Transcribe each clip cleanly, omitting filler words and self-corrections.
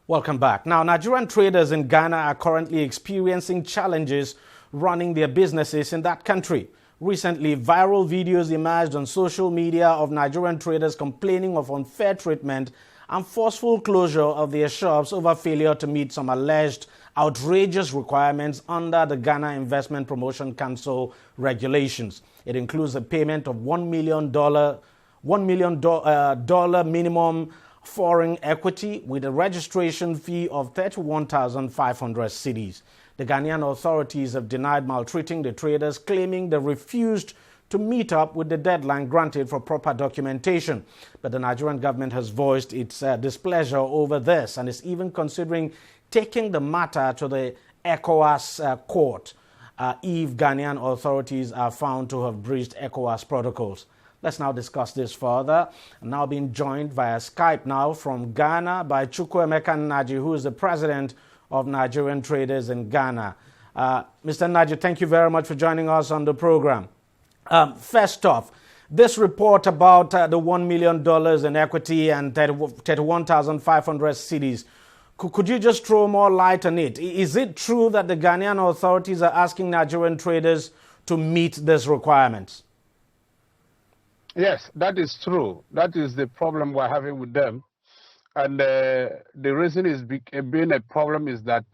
Welcome back. Now, Nigerian traders in Ghana are currently experiencing challenges running their businesses in that country. Recently, viral videos emerged on social media of Nigerian traders complaining of unfair treatment and forceful closure of their shops over failure to meet some alleged outrageous requirements under the Ghana Investment Promotion Council regulations. It includes a payment of $1 million minimum foreign equity with a registration fee of 31,500 cedis. The Ghanaian authorities have denied maltreating the traders, claiming they refused to meet up with the deadline granted for proper documentation. But the Nigerian government has voiced its displeasure over this and is even considering taking the matter to the ECOWAS court if Ghanaian authorities are found to have breached ECOWAS protocols. Let's now discuss this further. I'm now being joined via Skype now from Ghana by Chukwuemeka Naji, who is the president of Nigerian Traders in Ghana. Mr. Naji, thank you very much for joining us on the program. First off, this report about the $1 million in equity and 31,500 cedis, could you just throw more light on it? Is it true that the Ghanaian authorities are asking Nigerian traders to meet these requirements? Yes, that is true. That is the problem we're having with them. And the reason is being a problem is that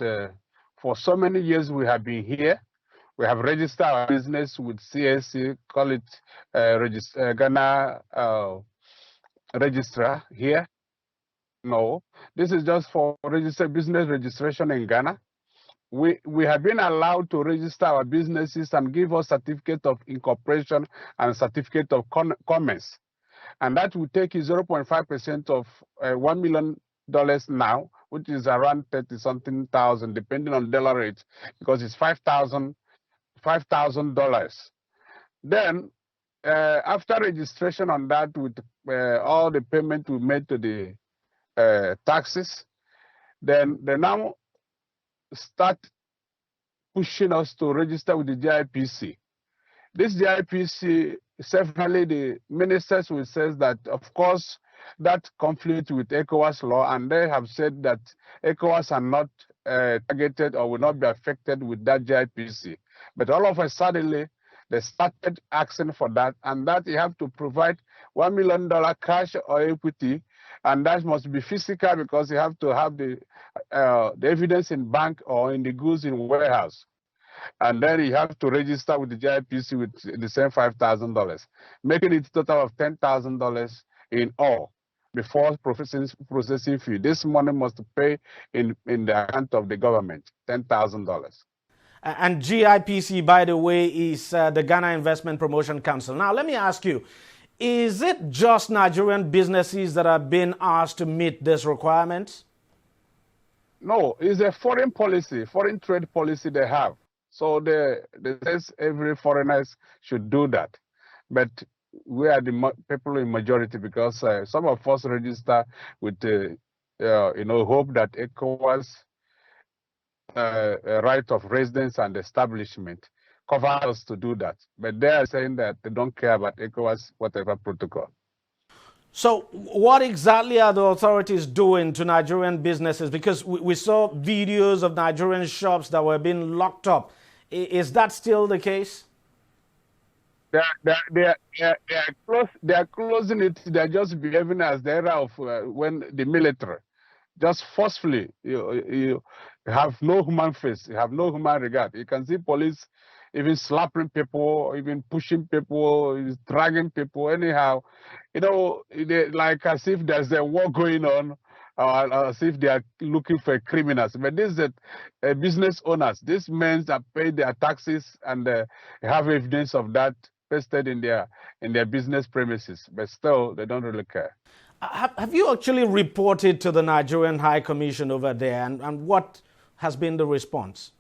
for so many years we have been here. We have registered our business with CSC, call it Ghana registrar here. No, this is just for business registration in Ghana. We have been allowed to register our businesses and give us certificate of incorporation and certificate of commerce. And that will take you 0.5% of $1 million now, which is around 30-something thousand, depending on dollar rate, because it's $5,000. Then, after registration on that, with all the payment we made to the taxes, then they now start pushing us to register with the GIPC. This GIPC, severally the ministers will say that, of course, that conflict with ECOWAS law, and they have said that ECOWAS are not targeted or will not be affected with that GIPC. But all of a sudden, they started asking for that, and that you have to provide $1 million cash or equity, and that must be physical because you have to have the evidence in bank or in the goods in warehouse. And then you have to register with the GIPC with the same $5,000, making it a total of $10,000 in all before processing fee. This money must pay in the account of the government, $10,000. And GIPC, by the way, is the Ghana Investment Promotion Council. Now, let me ask you, is it just Nigerian businesses that are being asked to meet this requirement? No, it's a foreign policy, foreign trade policy they have. So they say every foreigner should do that. But we are the people in majority because some of us register with, hope that ECOWAS right of residence and establishment cover us to do that. But they are saying that they don't care about ECOWAS, whatever protocol. So what exactly are the authorities doing to Nigerian businesses? Because we saw videos of Nigerian shops that were being locked up. Is that still the case? They are closing it. They are just behaving as the era of when the military, just forcefully. You have no human face. You have no human regard. You can see police even slapping people, even pushing people, dragging people. Anyhow, like as if there's a war going on, as if they are looking for criminals. But this is a business owners. These men that pay their taxes and have evidence of that pasted in their business premises. But still, they don't really care. Have you actually reported to the Nigerian High Commission over there, and what has been the response?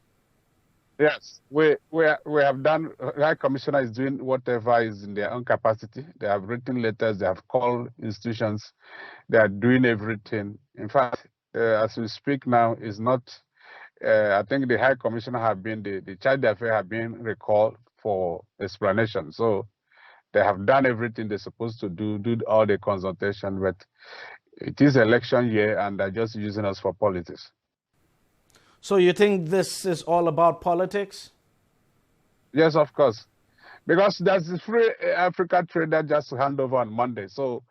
Yes, we have done. High Commissioner is doing whatever is in their own capacity. They have written letters. They have called institutions. They are doing everything. In fact, as we speak now, is not. I think the High Commissioner have been the charge d'affaires have been recalled for explanation. So They have done everything they're supposed to do all the consultation, but it is election year and they're just using us for politics. So you think this is all about politics? Yes, of course. Because there's the free Africa trade that just hand over on Monday. So,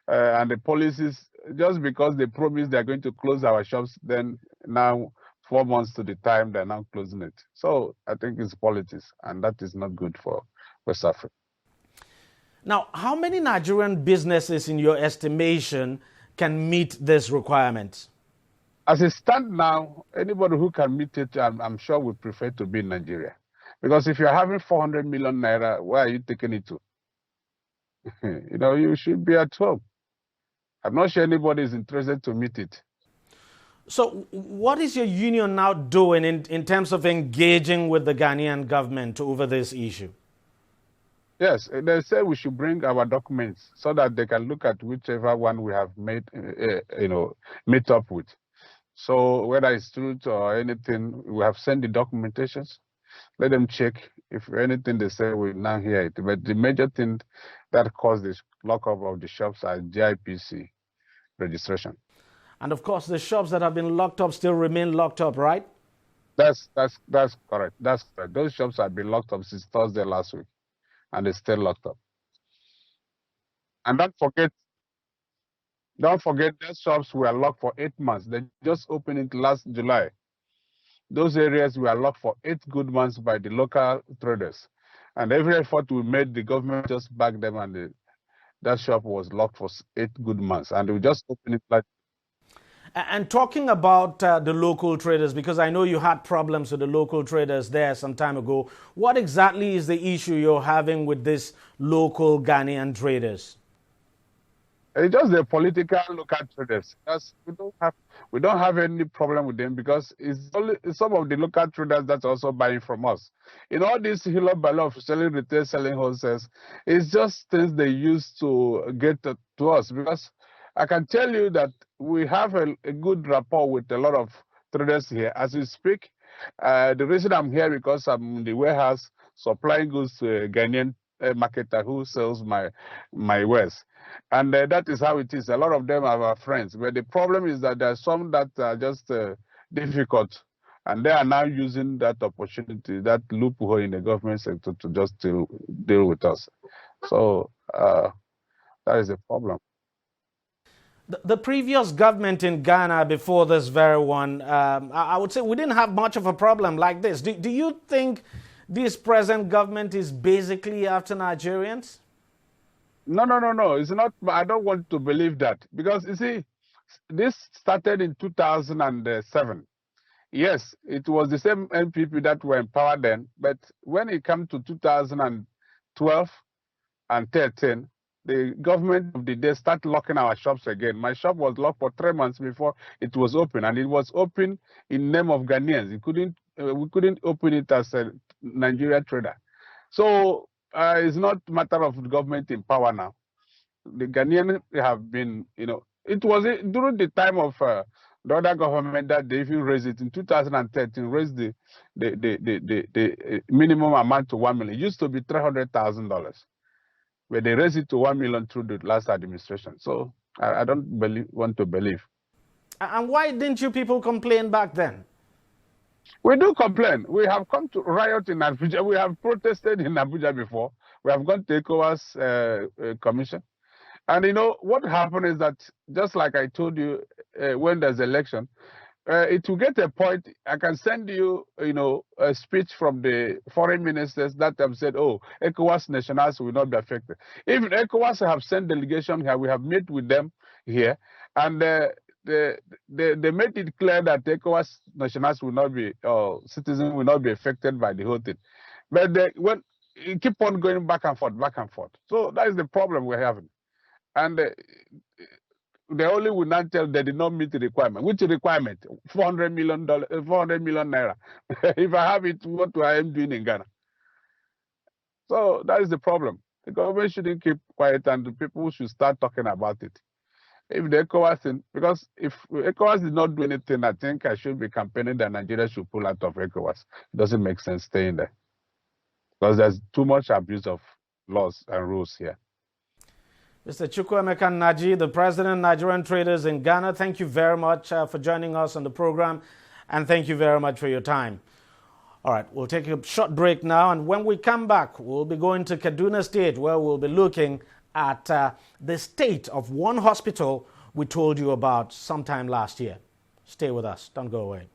and the policies, just because they promised they're going to close our shops, then now 4 months to the time, they're now closing it. So I think it's politics, and that is not good for West Africa. Now, how many Nigerian businesses, in your estimation, can meet this requirement? As it stands now, anybody who can meet it, I'm sure would prefer to be in Nigeria. Because if you're having 400 million naira, where are you taking it to? You should be at home. I'm not sure anybody is interested to meet it. So what is your union now doing in terms of engaging with the Ghanaian government over this issue? Yes, they say we should bring our documents so that they can look at whichever one we have made, meet up with. So whether it's truth or anything, we have sent the documentations. Let them check. If anything they say, we now hear it. But the major thing that caused this lockup of the shops are GIPC registration. And of course, the shops that have been locked up still remain locked up, right? That's correct. That's correct. Those shops have been locked up since Thursday last week, and they're still locked up. And don't forget, those shops were locked for 8 months. They just opened it last July. Those areas were locked for 8 good months by the local traders. And every effort we made, the government just backed them, and that shop was locked for 8 good months. And we just opened it like. And talking about the local traders, because I know you had problems with the local traders there some time ago, what exactly is the issue you're having with these local Ghanaian traders? It's just the political local traders. We don't have any problem with them because it's only some of the local traders that's also buying from us. In all this hilo of selling retail, selling wholesales, it's just things they use to get to us. Because I can tell you that we have a good rapport with a lot of traders here. As we speak, the reason I'm here because I'm in the warehouse supplying goods to a Ghanaian marketer who sells my wares. And that is how it is. A lot of them are our friends. But the problem is that there are some that are just difficult. And they are now using that opportunity, that loophole in the government sector to just deal with us. So that is a problem. The previous government in Ghana before this very one, I would say we didn't have much of a problem like this. Do you think this present government is basically after Nigerians? No. It's not. I don't want to believe that. Because, you see, this started in 2007. Yes, it was the same NPP that were in power then. But when it came to 2012 and 13, the government of the day started locking our shops again. My shop was locked for 3 months before it was open, and it was open in name of Ghanaians. We couldn't open it as a Nigerian trader. So it's not a matter of the government in power now. The Ghanaians have been, it was during the time of the other government that they even raised it in 2013, raised the minimum amount to 1 million. It used to be $300,000. But they raised it to 1 million through the last administration. So I don't want to believe. And why didn't you people complain back then? We do complain. We have come to riot in Abuja. We have protested in Abuja before. We have gone to ECOWAS commission. And what happened is that, just like I told you, when there's election, it will get a point. I can send you, a speech from the foreign ministers that have said, oh, ECOWAS nationals will not be affected. Even ECOWAS have sent delegation here. We have met with them here, and they made it clear that ECOWAS nationals will not be, citizens will not be affected by the whole thing. But when you keep on going back and forth. So that is the problem we're having. And they only will not tell they did not meet the requirement. Which requirement? $400 million, 400 million naira. If I have it, what I am doing in Ghana? So that is the problem. The government shouldn't keep quiet, and the people should start talking about it. If the ECOWAS thing, because if ECOWAS did not do anything, I think I should be campaigning that Nigeria should pull out of ECOWAS. It doesn't make sense staying there, because there's too much abuse of laws and rules here. Mr. Chukwuemeka Naji, the President of Nigerian Traders in Ghana, thank you very much for joining us on the program, and thank you very much for your time. All right, we'll take a short break now, and when we come back, we'll be going to Kaduna State, where we'll be looking at the state of one hospital we told you about sometime last year. Stay with us. Don't go away.